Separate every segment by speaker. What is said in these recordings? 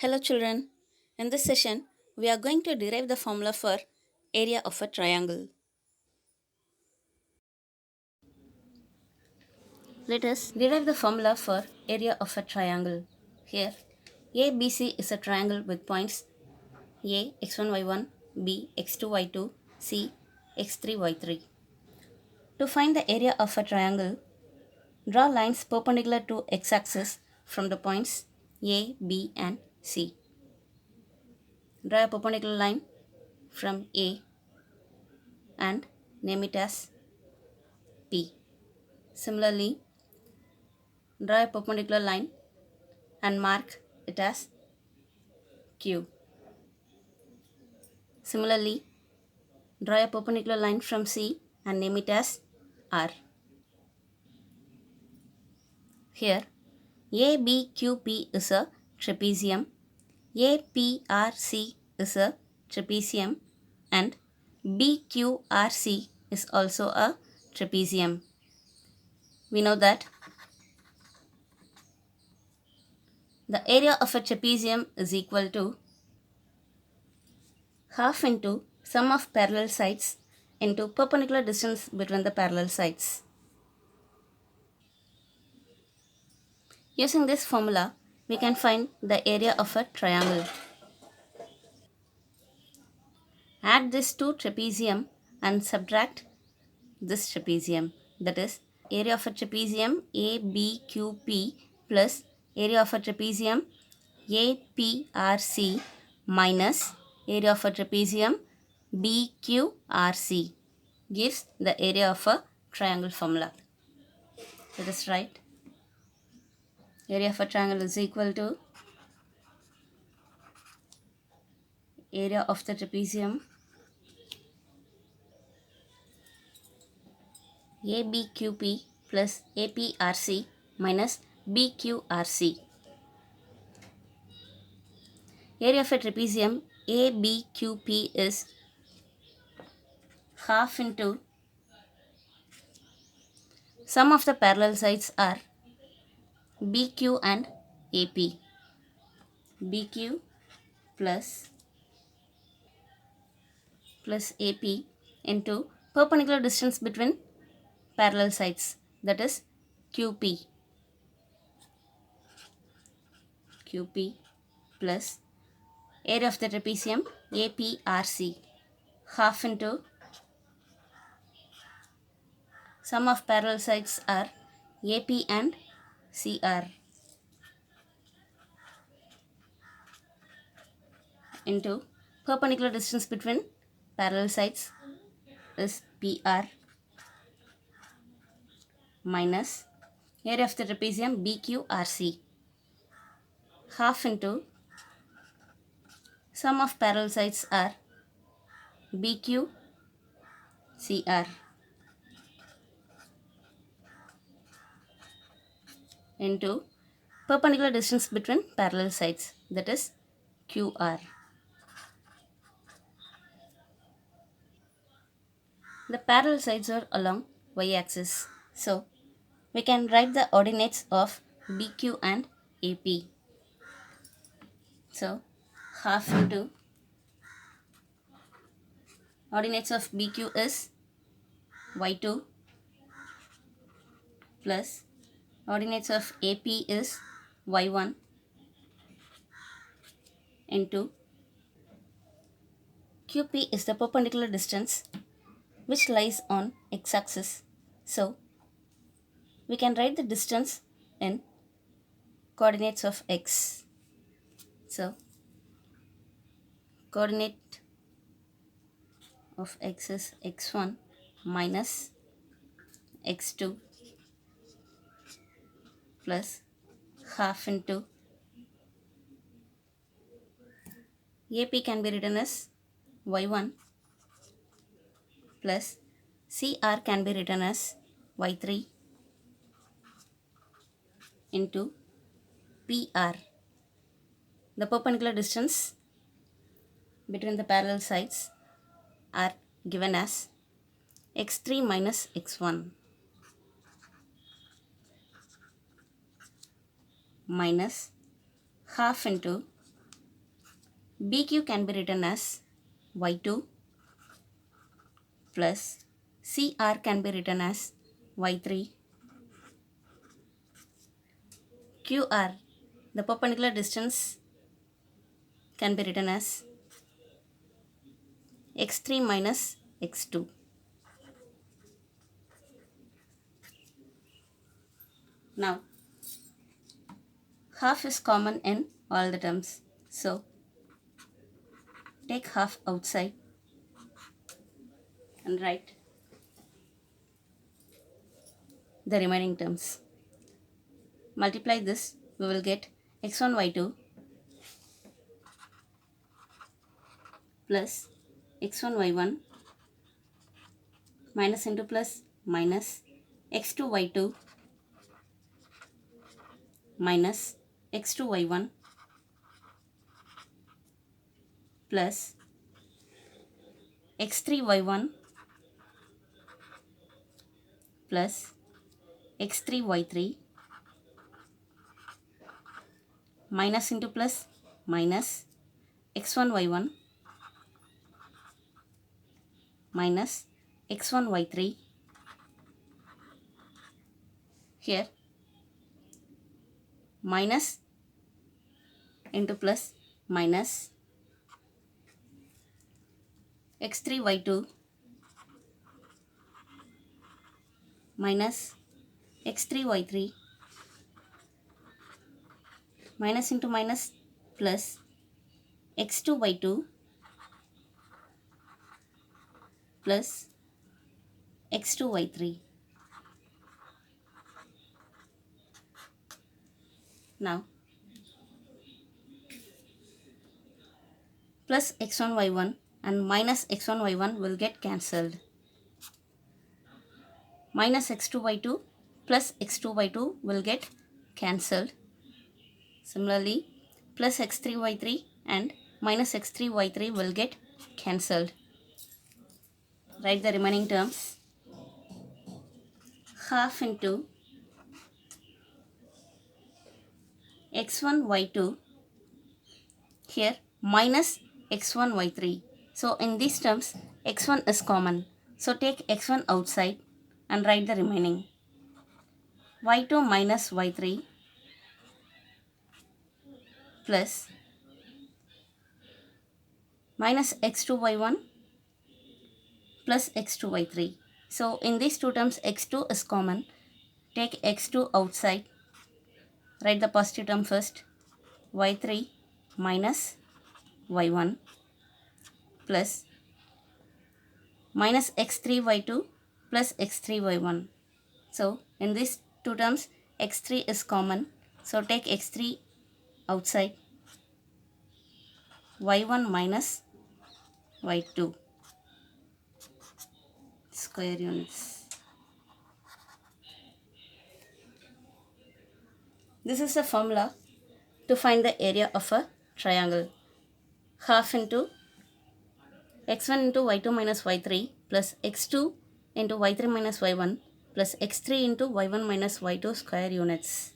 Speaker 1: Hello children. In this session, we are going to derive the formula for area of a triangle. Let us derive the formula for area of a triangle. Here, ABC is a triangle with points A x1 y1, B x2 y2, C x3 y3. To find the area of a triangle, draw lines perpendicular to x-axis from the points A, B and C. Draw a perpendicular line from A and name it as P. Similarly, draw a perpendicular line and mark it as Q. Similarly, draw a perpendicular line from C and name it as R. Here, ABQP is a trapezium, APRC is a trapezium, and BQRC is also a trapezium. We know that the area of a trapezium is equal to half into sum of parallel sides into perpendicular distance between the parallel sides. Using this formula, we can find the area of a triangle. Add this to trapezium and subtract this trapezium. That is, area of a trapezium ABQP plus area of a trapezium APRC minus area of a trapezium BQRC gives the area of a triangle formula. Let us write. Area of a triangle is equal to area of the trapezium ABQP plus APRC minus BQRC. Area of a trapezium ABQP is half into sum of the parallel sides are BQ and AP. BQ plus AP into perpendicular distance between parallel sides, that is QP. QP plus area of the trapezium APRC half into sum of parallel sides are AP and CR into perpendicular distance between parallel sides is PR minus area of the trapezium BQRC half into sum of parallel sides are BQCR into perpendicular distance between parallel sides, that is QR. The parallel sides are along y-axis, so we can write the ordinates of BQ and AP. So half into ordinates of BQ is y2 plus ordinates of AP is y1 into QP is the perpendicular distance which lies on x-axis. So we can write the distance in coordinates of x. So coordinate of x is x1 minus x2 plus half into AP can be written as y1 plus CR can be written as y3 into PR. The perpendicular distance between the parallel sides are given as x3 minus x1 minus half into BQ can be written as y2 plus CR can be written as y3. QR, the perpendicular distance, can be written as x3 minus x2. Now, half is common in all the terms. So, take half outside and write the remaining terms. Multiply this, we will get x1 y2 plus x1 y1 minus into plus minus x2 y2 minus x2 y1 plus x3 y1 plus x3 y3 minus into plus minus x1 y1 minus x1 y3. Here minus into plus minus x3 y2 minus x3 y3 minus into minus plus x2 y2 plus x2 y3. Now plus x1 y1 and minus x1 y1 will get cancelled. Minus x2 y2 plus x2 y2 will get cancelled. Similarly, plus x3 y3 and minus x3 y3 will get cancelled. Write the remaining terms. Half into x1 y2, here minus x1 y3. So in these terms x1 is common. So take x1 outside and write the remaining. y2 minus y3 plus minus x2 y1 plus x2 y3. So in these two terms x2 is common. Take x2 outside. Write the positive term first. y3 minus y1 plus minus x3 y2 plus x3 y1. So in these two terms x3 is common. So take x3 outside. y1 minus y2 square units. This is the formula to find the area of a triangle. Half into x1 into y2 minus y3 plus x2 into y3 minus y1 plus x3 into y1 minus y2 square units.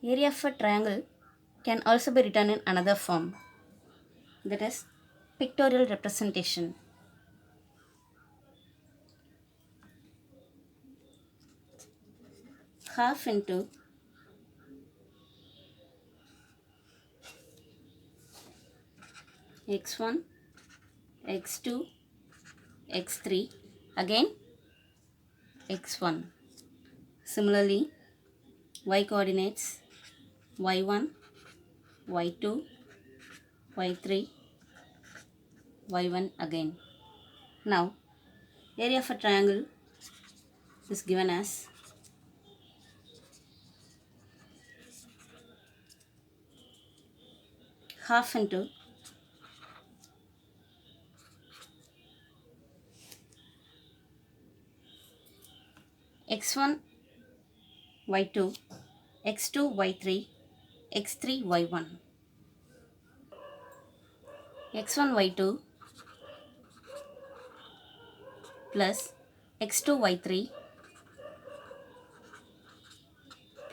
Speaker 1: Area of a triangle can also be written in another form, that is pictorial representation. Half into x1, x2, x3, again x1. Similarly, y coordinates y1, y2, y3, y1 again. Now, area of a triangle is given as half into x1, y2, x2, y3, x3, y1. x1, y2 plus x2, y3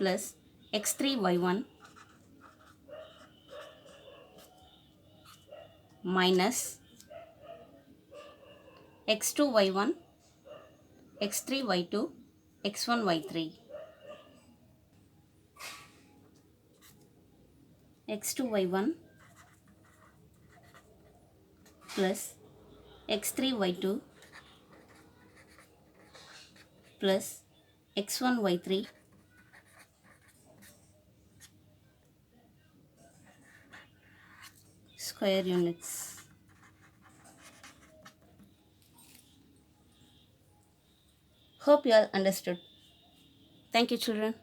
Speaker 1: plus x3y1 minus x2y1 x3y2 x1y3 x2y1 plus x3y2 plus x1y3 square units. Hope you all understood. Thank you, children.